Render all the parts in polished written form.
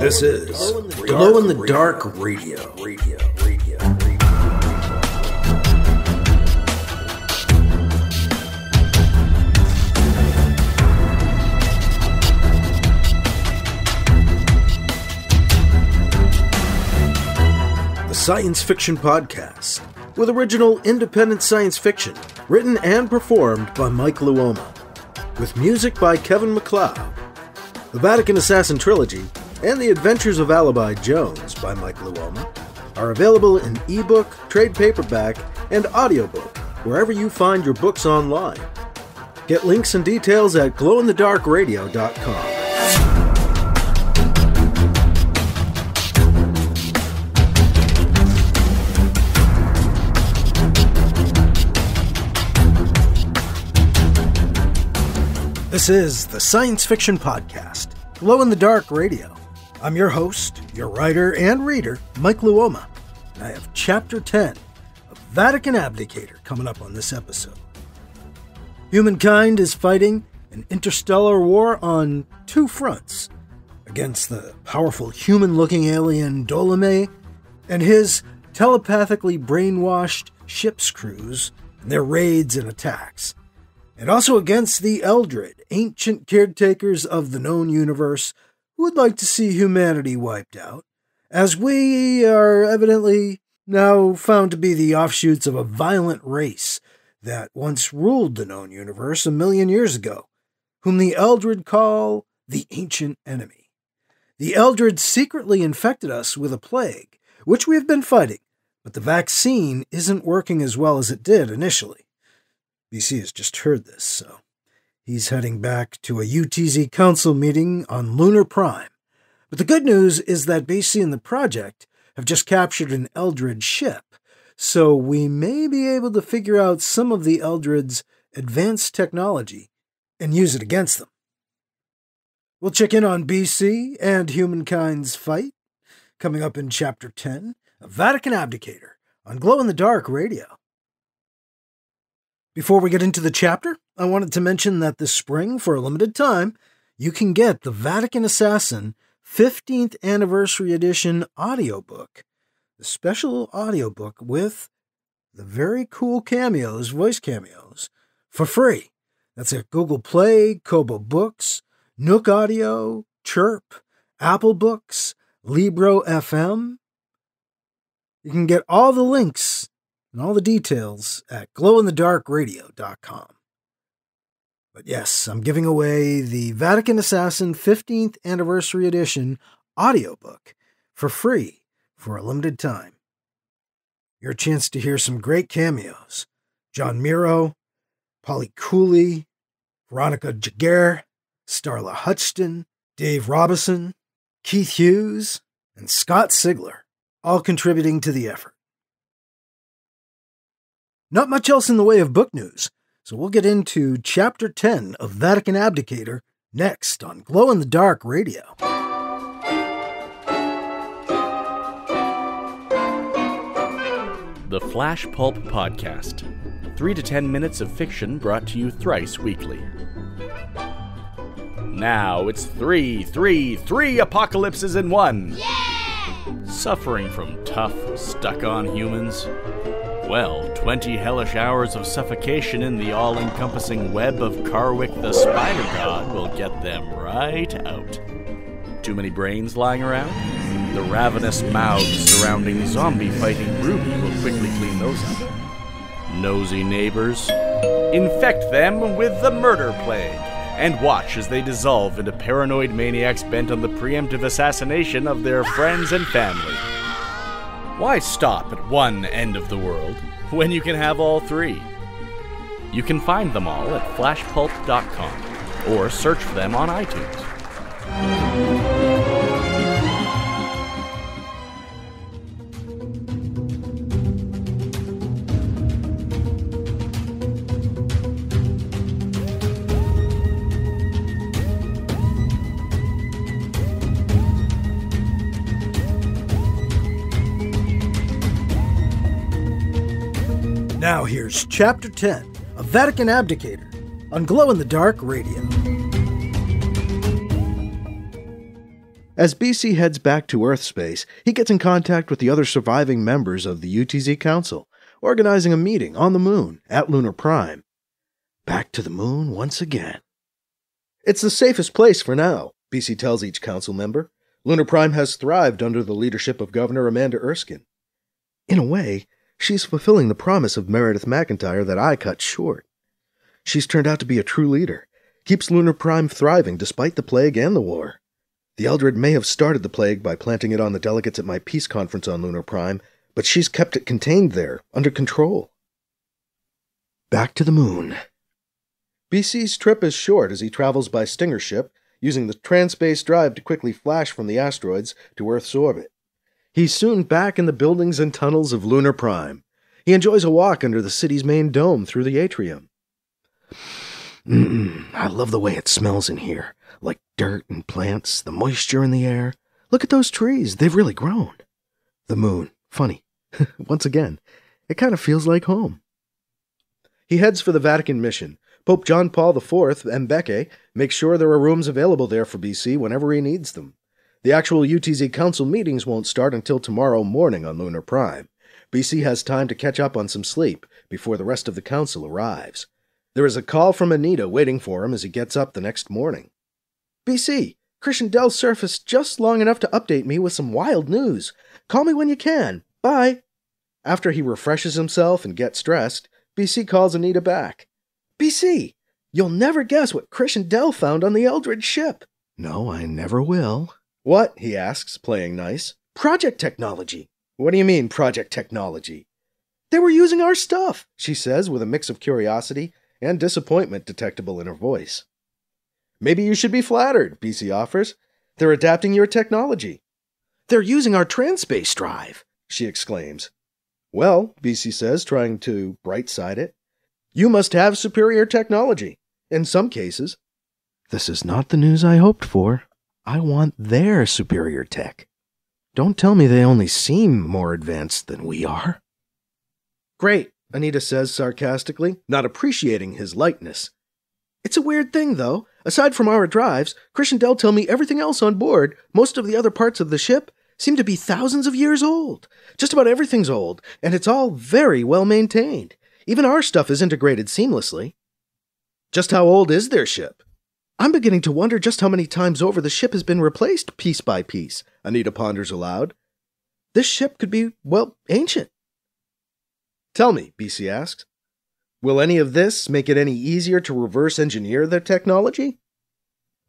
This is Glow in the Dark Radio. The science fiction podcast with original independent science fiction written and performed by Mike Luoma, with music by Kevin MacLeod. The Vatican Assassin Trilogy and The Adventures of Alibi Jones by Mike Luoma are available in ebook, trade paperback, and audiobook wherever you find your books online. Get links and details at glowinthedarkradio.com. This is the Science Fiction Podcast, Glow in the Dark Radio. I'm your host, your writer and reader, Mike Luoma. I have Chapter 10 of Vatican Abdicator coming up on this episode. Humankind is fighting an interstellar war on two fronts, against the powerful human-looking alien Dolomay and his telepathically brainwashed ship's crews and their raids and attacks, and also against the Eldred, ancient caretakers of the known universe who would like to see humanity wiped out, as we are evidently now found to be the offshoots of a violent race that once ruled the known universe 1,000,000 years ago, whom the Eldred call the Ancient Enemy. The Eldred secretly infected us with a plague, which we have been fighting, but the vaccine isn't working as well as it did initially. BC has just heard this, so he's heading back to a UTZ Council meeting on Lunar Prime. But the good news is that BC and the project have just captured an Eldred ship, so we may be able to figure out some of the Eldred's advanced technology and use it against them. We'll check in on BC and Humankind's fight, coming up in Chapter 10 of Vatican Abdicator on Glow in the Dark Radio. Before we get into the chapter, I wanted to mention that this spring, for a limited time, you can get the Vatican Assassin 15th Anniversary Edition audiobook, the special audiobook with the very cool cameos, voice cameos, for free. That's at Google Play, Kobo Books, Nook Audio, Chirp, Apple Books, Libro FM. You can get all the links and all the details at glowinthedarkradio.com. But yes, I'm giving away the Vatican Assassin 15th Anniversary Edition audiobook for free for a limited time. Your chance to hear some great cameos. John Miro, Polly Cooley, Veronica Jaguar, Starla Hutchton, Dave Robison, Keith Hughes, and Scott Sigler, all contributing to the effort. Not much else in the way of book news, so we'll get into Chapter 10 of Vatican Abdicator next on Glow in the Dark Radio. The Flash Pulp Podcast. 3 to 10 minutes of fiction brought to you thrice weekly. Now it's three apocalypses in one. Yeah! Suffering from tough, stuck-on humans. Well, 20 hellish hours of suffocation in the all-encompassing web of Carwick the Spider God will get them right out. Too many brains lying around? The ravenous mouths surrounding zombie-fighting Ruby will quickly clean those up. Nosy neighbors? Infect them with the murder plague, and watch as they dissolve into paranoid maniacs bent on the preemptive assassination of their friends and family. Why stop at one end of the world when you can have all three? You can find them all at flashpulp.com or search for them on iTunes. Now here's Chapter 10 of Vatican Abdicator on Glow in the Dark Radio. As BC heads back to Earth space, he gets in contact with the other surviving members of the UTZ Council, organizing a meeting on the Moon at Lunar Prime. Back to the Moon once again. It's the safest place for now, BC tells each council member. Lunar Prime has thrived under the leadership of Governor Amanda Erskine. In a way, she's fulfilling the promise of Meredith McIntyre that I cut short. She's turned out to be a true leader, keeps Lunar Prime thriving despite the plague and the war. The Eldred may have started the plague by planting it on the delegates at my peace conference on Lunar Prime, but she's kept it contained there, under control. Back to the Moon. BC's trip is short as he travels by Stinger ship, using the Transpace drive to quickly flash from the asteroids to Earth's orbit. He's soon back in the buildings and tunnels of Lunar Prime. He enjoys a walk under the city's main dome through the atrium. I love the way it smells in here, like dirt and plants, the moisture in the air. Look at those trees, they've really grown. The Moon, funny. Once again, it kind of feels like home. He heads for the Vatican mission. Pope John Paul IV, Mbeke, makes sure there are rooms available there for BC whenever he needs them. The actual UTZ Council meetings won't start until tomorrow morning on Lunar Prime. BC has time to catch up on some sleep before the rest of the Council arrives. There is a call from Anita waiting for him as he gets up the next morning. BC, Christian Dell surfaced just long enough to update me with some wild news. Call me when you can. Bye. After he refreshes himself and gets dressed, BC calls Anita back. BC, you'll never guess what Christian Dell found on the Eldred ship. No, I never will. What? He asks, playing nice. Project technology. What do you mean, project technology? They were using our stuff, she says with a mix of curiosity and disappointment detectable in her voice. Maybe you should be flattered, BC offers. They're adapting your technology. They're using our Transpace drive, she exclaims. Well, BC says, trying to bright-side it, you must have superior technology, in some cases. This is not the news I hoped for. I want their superior tech. Don't tell me they only seem more advanced than we are. Great, Anita says sarcastically, not appreciating his lightness. It's a weird thing, though. Aside from our drives, Christian Dell tell me everything else on board, most of the other parts of the ship, seem to be thousands of years old. Just about everything's old, and it's all very well maintained. Even our stuff is integrated seamlessly. Just how old is their ship? I'm beginning to wonder just how many times over the ship has been replaced piece by piece, Anita ponders aloud. This ship could be, well, ancient. Tell me, BC asks, will any of this make it any easier to reverse engineer their technology?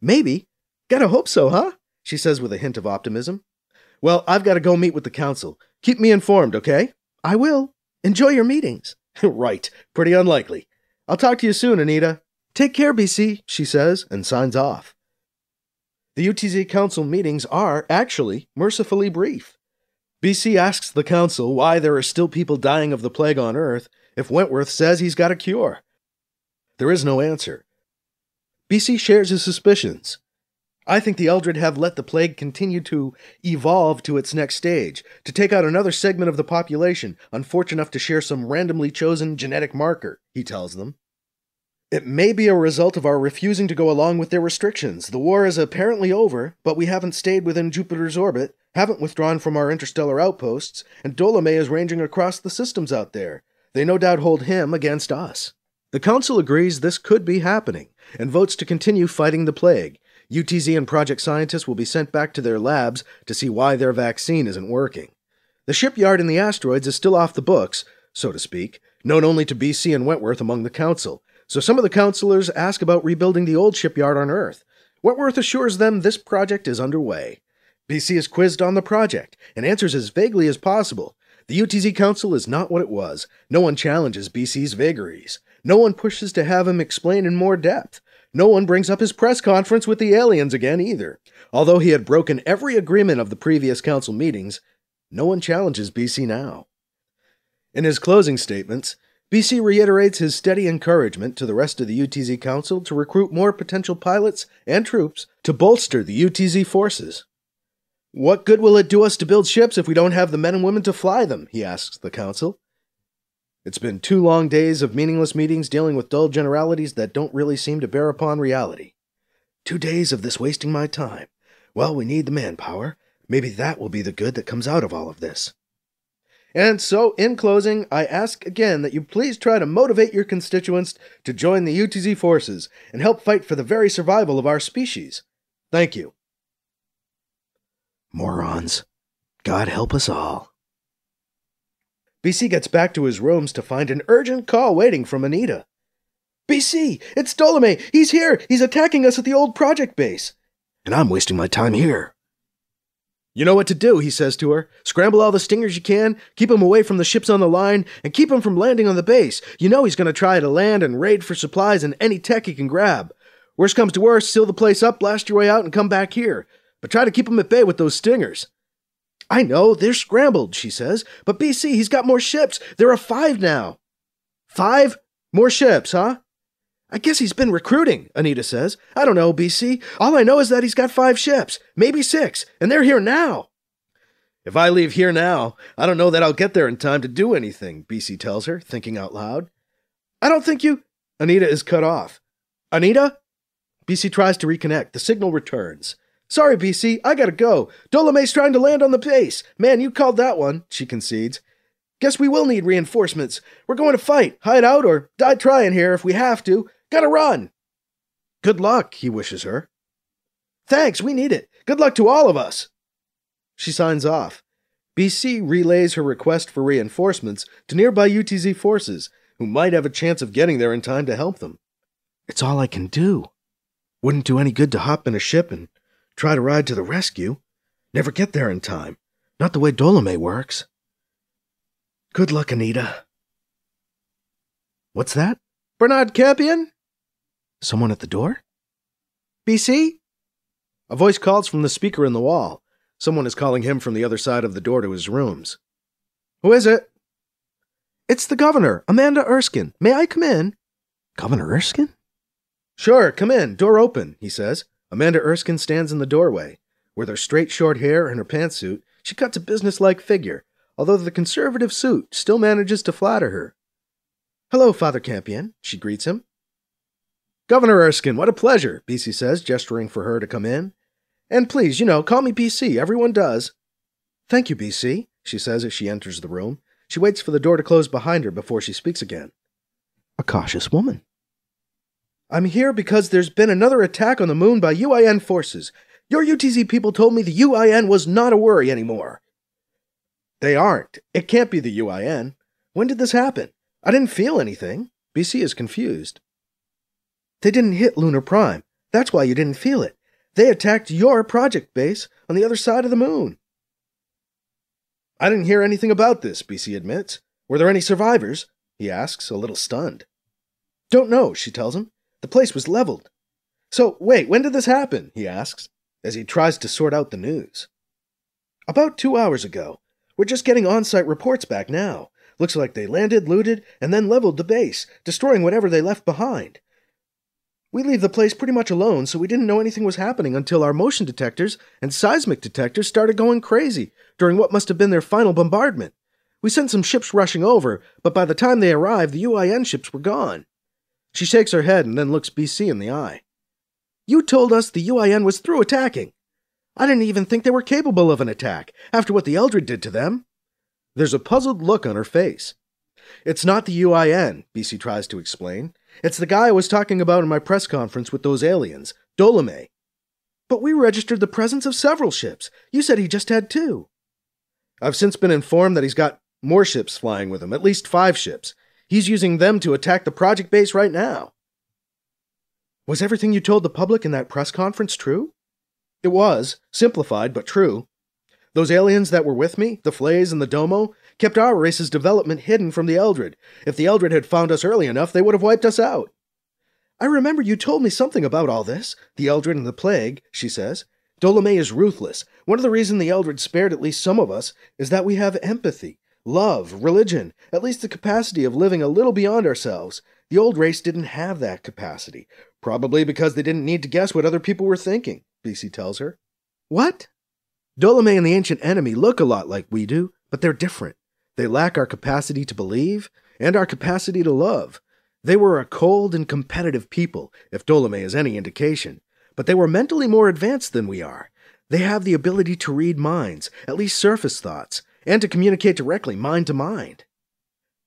Maybe. Gotta hope so, huh? She says with a hint of optimism. Well, I've got to go meet with the council. Keep me informed, okay? I will. Enjoy your meetings. Right. Pretty unlikely. I'll talk to you soon, Anita. Take care, BC, she says, and signs off. The UTZ Council meetings are, actually, mercifully brief. BC asks the Council why there are still people dying of the plague on Earth if Wentworth says he's got a cure. There is no answer. BC shares his suspicions. I think the Eldred have let the plague continue to evolve to its next stage, to take out another segment of the population, unfortunate enough to share some randomly chosen genetic marker, he tells them. It may be a result of our refusing to go along with their restrictions. The war is apparently over, but we haven't stayed within Jupiter's orbit, haven't withdrawn from our interstellar outposts, and Dolomay is ranging across the systems out there. They no doubt hold him against us. The Council agrees this could be happening, and votes to continue fighting the plague. UTZ and project scientists will be sent back to their labs to see why their vaccine isn't working. The shipyard in the asteroids is still off the books, so to speak, known only to BC and Wentworth among the Council, so some of the councilors ask about rebuilding the old shipyard on Earth. Wentworth assures them this project is underway. BC is quizzed on the project, and answers as vaguely as possible. The UTZ Council is not what it was. No one challenges BC's vagaries. No one pushes to have him explain in more depth. No one brings up his press conference with the aliens again either. Although he had broken every agreement of the previous council meetings, no one challenges BC now. In his closing statements, BC reiterates his steady encouragement to the rest of the UTZ Council to recruit more potential pilots and troops to bolster the UTZ forces. What good will it do us to build ships if we don't have the men and women to fly them, he asks the Council. It's been 2 long days of meaningless meetings dealing with dull generalities that don't really seem to bear upon reality. 2 days of this wasting my time. Well, we need the manpower. Maybe that will be the good that comes out of all of this. And so, in closing, I ask again that you please try to motivate your constituents to join the UTZ forces and help fight for the very survival of our species. Thank you. Morons. God help us all. BC gets back to his rooms to find an urgent call waiting from Anita. BC, it's Dolomay. He's here. He's attacking us at the old project base. And I'm wasting my time here. You know what to do, he says to her. Scramble all the stingers you can, keep him away from the ships on the line, and keep him from landing on the base. You know he's going to try to land and raid for supplies and any tech he can grab. Worst comes to worst, seal the place up, blast your way out, and come back here. But try to keep him at bay with those stingers. I know, they're scrambled, she says. But BC, he's got more ships. There are 5 now. 5? More ships, huh? I guess he's been recruiting, Anita says. I don't know, BC. All I know is that he's got 5 ships, maybe 6, and they're here now. If I leave here now, I don't know that I'll get there in time to do anything, BC tells her, thinking out loud. I don't think you... Anita is cut off. Anita? BC tries to reconnect. The signal returns. Sorry, BC, I gotta go. Dolomay's trying to land on the base. Man, you called that one, she concedes. Guess we will need reinforcements. We're going to fight, hide out, or die trying here if we have to. Gotta run. Good luck, he wishes her. Thanks, we need it. Good luck to all of us. She signs off. BC relays her request for reinforcements to nearby UTZ forces, who might have a chance of getting there in time to help them. It's all I can do. Wouldn't do any good to hop in a ship and try to ride to the rescue. Never get there in time. Not the way Dolomay works. Good luck, Anita. What's that? Bernard Campion? Someone at the door? BC? A voice calls from the speaker in the wall. Someone is calling him from the other side of the door to his rooms. Who is it? It's the governor, Amanda Erskine. May I come in? Governor Erskine? Sure, come in. Door open, he says. Amanda Erskine stands in the doorway. With her straight short hair and her pantsuit, she cuts a businesslike figure, although the conservative suit still manages to flatter her. Hello, Father Campion, she greets him. Governor Erskine, what a pleasure, BC says, gesturing for her to come in. And please, call me BC, everyone does. Thank you, BC, she says as she enters the room. She waits for the door to close behind her before she speaks again. A cautious woman. I'm here because there's been another attack on the moon by UIN forces. Your UTZ people told me the UIN was not a worry anymore. They aren't. It can't be the UIN. When did this happen? I didn't feel anything. BC is confused. They didn't hit Lunar Prime. That's why you didn't feel it. They attacked your project base on the other side of the moon. I didn't hear anything about this, BC admits. Were there any survivors? He asks, a little stunned. Don't know, she tells him. The place was leveled. So, wait, when did this happen? He asks, as he tries to sort out the news. About 2 hours ago. We're just getting on-site reports back now. Looks like they landed, looted, and then leveled the base, destroying whatever they left behind. We leave the place pretty much alone, so we didn't know anything was happening until our motion detectors and seismic detectors started going crazy during what must have been their final bombardment. We sent some ships rushing over, but by the time they arrived, the UIN ships were gone. She shakes her head and then looks BC in the eye. You told us the UIN was through attacking. I didn't even think they were capable of an attack, after what the Eldred did to them. There's a puzzled look on her face. It's not the UIN, BC tries to explain. It's the guy I was talking about in my press conference with those aliens, Dolomay. But we registered the presence of several ships. You said he just had 2. I've since been informed that he's got more ships flying with him, at least 5 ships. He's using them to attack the project base right now. Was everything you told the public in that press conference true? It was, simplified but true. Those aliens that were with me, the Flays and the Domo, kept our race's development hidden from the Eldred. If the Eldred had found us early enough, they would have wiped us out. I remember you told me something about all this, the Eldred and the plague, she says. Dolomay is ruthless. One of the reasons the Eldred spared at least some of us is that we have empathy, love, religion, at least the capacity of living a little beyond ourselves. The old race didn't have that capacity, probably because they didn't need to guess what other people were thinking, BC tells her. What? Dolomay and the ancient enemy look a lot like we do, but they're different. They lack our capacity to believe and our capacity to love. They were a cold and competitive people, if Dolomay is any indication, but they were mentally more advanced than we are. They have the ability to read minds, at least surface thoughts, and to communicate directly, mind to mind.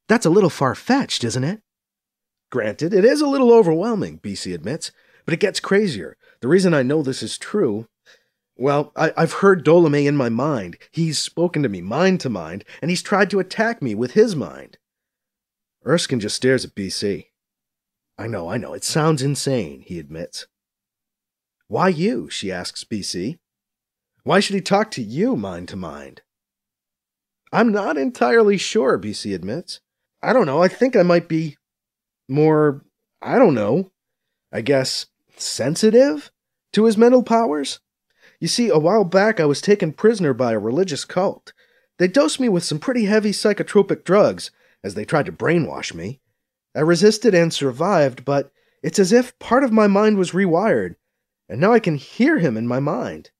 That's a little far-fetched, isn't it? Granted, it is a little overwhelming, BC admits, but it gets crazier. The reason I know this is true, well, I've heard Dolomay in my mind. He's spoken to me mind to mind, and he's tried to attack me with his mind. Erskine just stares at BC. I know, it sounds insane, he admits. Why you? She asks BC. Why should he talk to you mind to mind? I'm not entirely sure, BC admits. I don't know, I think I might be more, I guess, sensitive to his mental powers? You see, a while back I was taken prisoner by a religious cult. They dosed me with some pretty heavy psychotropic drugs, as they tried to brainwash me. I resisted and survived, but it's as if part of my mind was rewired, and now I can hear him in my mind.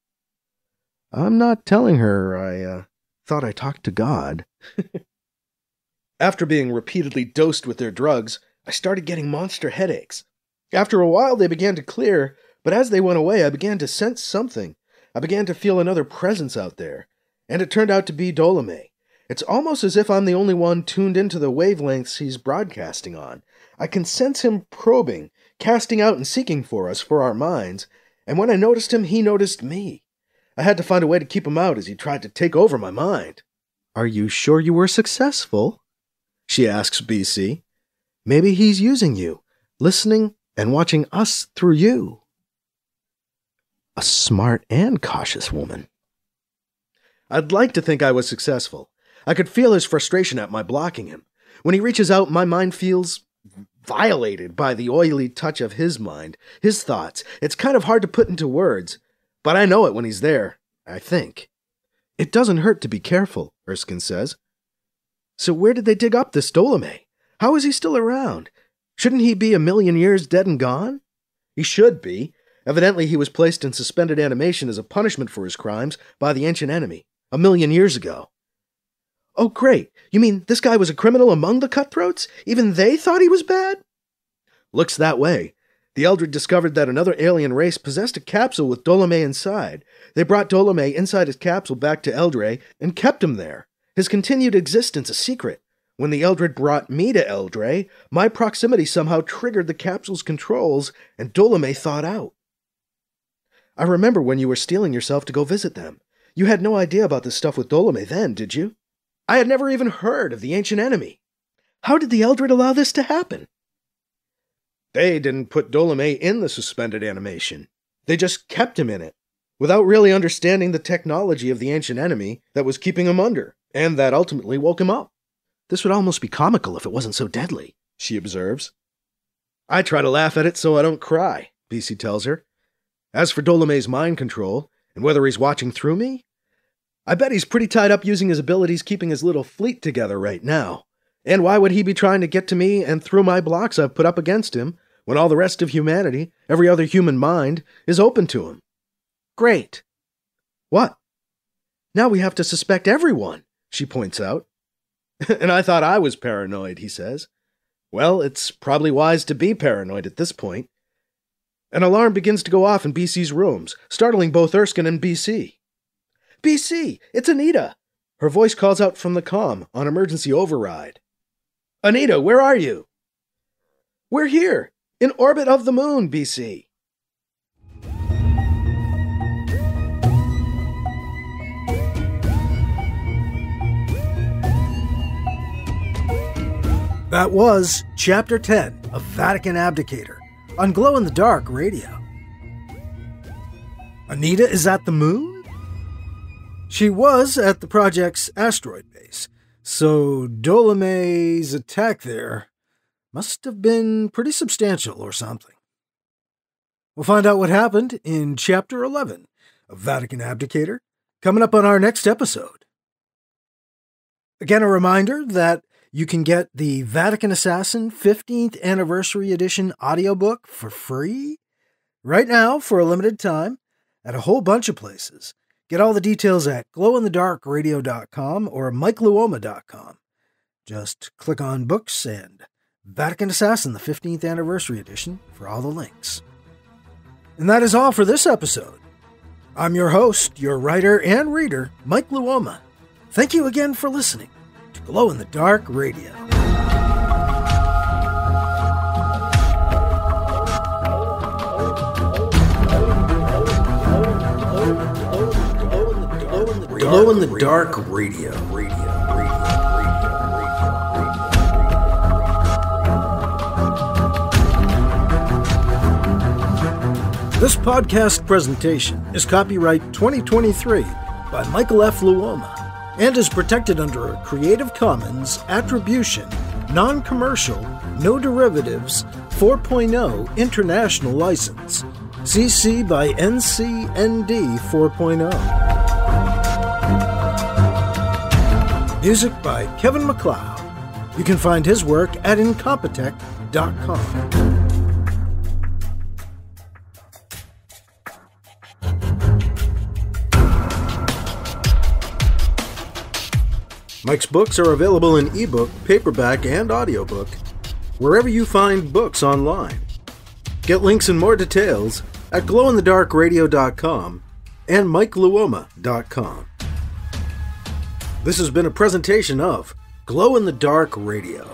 I'm not telling her I thought I talked to God. After being repeatedly dosed with their drugs, I started getting monster headaches. After a while they began to clear, but as they went away I began to sense something. I began to feel another presence out there, and it turned out to be Dolomay. It's almost as if I'm the only one tuned into the wavelengths he's broadcasting on. I can sense him probing, casting out and seeking for us, for our minds, and when I noticed him, he noticed me. I had to find a way to keep him out as he tried to take over my mind. Are you sure you were successful? She asks BC. Maybe he's using you, listening and watching us through you. A smart and cautious woman. I'd like to think I was successful. I could feel his frustration at my blocking him. When he reaches out, my mind feels violated by the oily touch of his mind, his thoughts. It's kind of hard to put into words, but I know it when he's there, I think. It doesn't hurt to be careful, Erskine says. So where did they dig up this Dolomay? How is he still around? Shouldn't he be 1,000,000 years dead and gone? He should be. Evidently he was placed in suspended animation as a punishment for his crimes by the ancient enemy, 1,000,000 years ago. Oh, great. You mean this guy was a criminal among the cutthroats? Even they thought he was bad? Looks that way. The Eldred discovered that another alien race possessed a capsule with Dolomay inside. They brought Dolomay inside his capsule back to Eldred and kept him there. His continued existence a secret. When the Eldred brought me to Eldred, my proximity somehow triggered the capsule's controls and Dolomay thawed out. I remember when you were steeling yourself to go visit them. You had no idea about this stuff with Dolomay then, did you? I had never even heard of the ancient enemy. How did the Eldred allow this to happen? They didn't put Dolomay in the suspended animation. They just kept him in it, without really understanding the technology of the ancient enemy that was keeping him under, and that ultimately woke him up. This would almost be comical if it wasn't so deadly, she observes. I try to laugh at it so I don't cry, BC tells her. As for Dolomay's mind control, and whether he's watching through me, I bet he's pretty tied up using his abilities keeping his little fleet together right now. And why would he be trying to get to me and through my blocks I've put up against him, when all the rest of humanity, every other human mind, is open to him? Great. What? Now we have to suspect everyone, she points out. And I thought I was paranoid, he says. Well, it's probably wise to be paranoid at this point. An alarm begins to go off in BC's rooms, startling both Erskine and BC. BC, it's Anita! Her voice calls out from the comm on emergency override. Anita, where are you? We're here, in orbit of the moon, BC. That was Chapter 10 of Vatican Abdicator on Glow in the Dark Radio. Anita is at the moon? She was at the project's asteroid base, so Dolomay's attack there must have been pretty substantial or something. We'll find out what happened in Chapter 11 of Vatican Abdicator, coming up on our next episode. Again, a reminder that you can get the Vatican Assassin 15th Anniversary Edition audiobook for free right now for a limited time at a whole bunch of places. Get all the details at glowinthedarkradio.com or mikeluoma.com. Just click on Books and Vatican Assassin, the 15th Anniversary Edition for all the links. And that is all for this episode. I'm your host, your writer and reader, Mike Luoma. Thank you again for listening to Glow in the Dark Radio. Glow in the Dark Radio. This podcast presentation is copyright 2023 by Michael F. Luoma and is protected under a Creative Commons Attribution, Non-Commercial, No Derivatives 4.0 International License, CC by NC-ND 4.0. Music by Kevin MacLeod. You can find his work at Incompetech.com. Mike's books are available in ebook, paperback, and audiobook, wherever you find books online. Get links and more details at glowinthedarkradio.com and mikeluoma.com. This has been a presentation of Glow in the Dark Radio.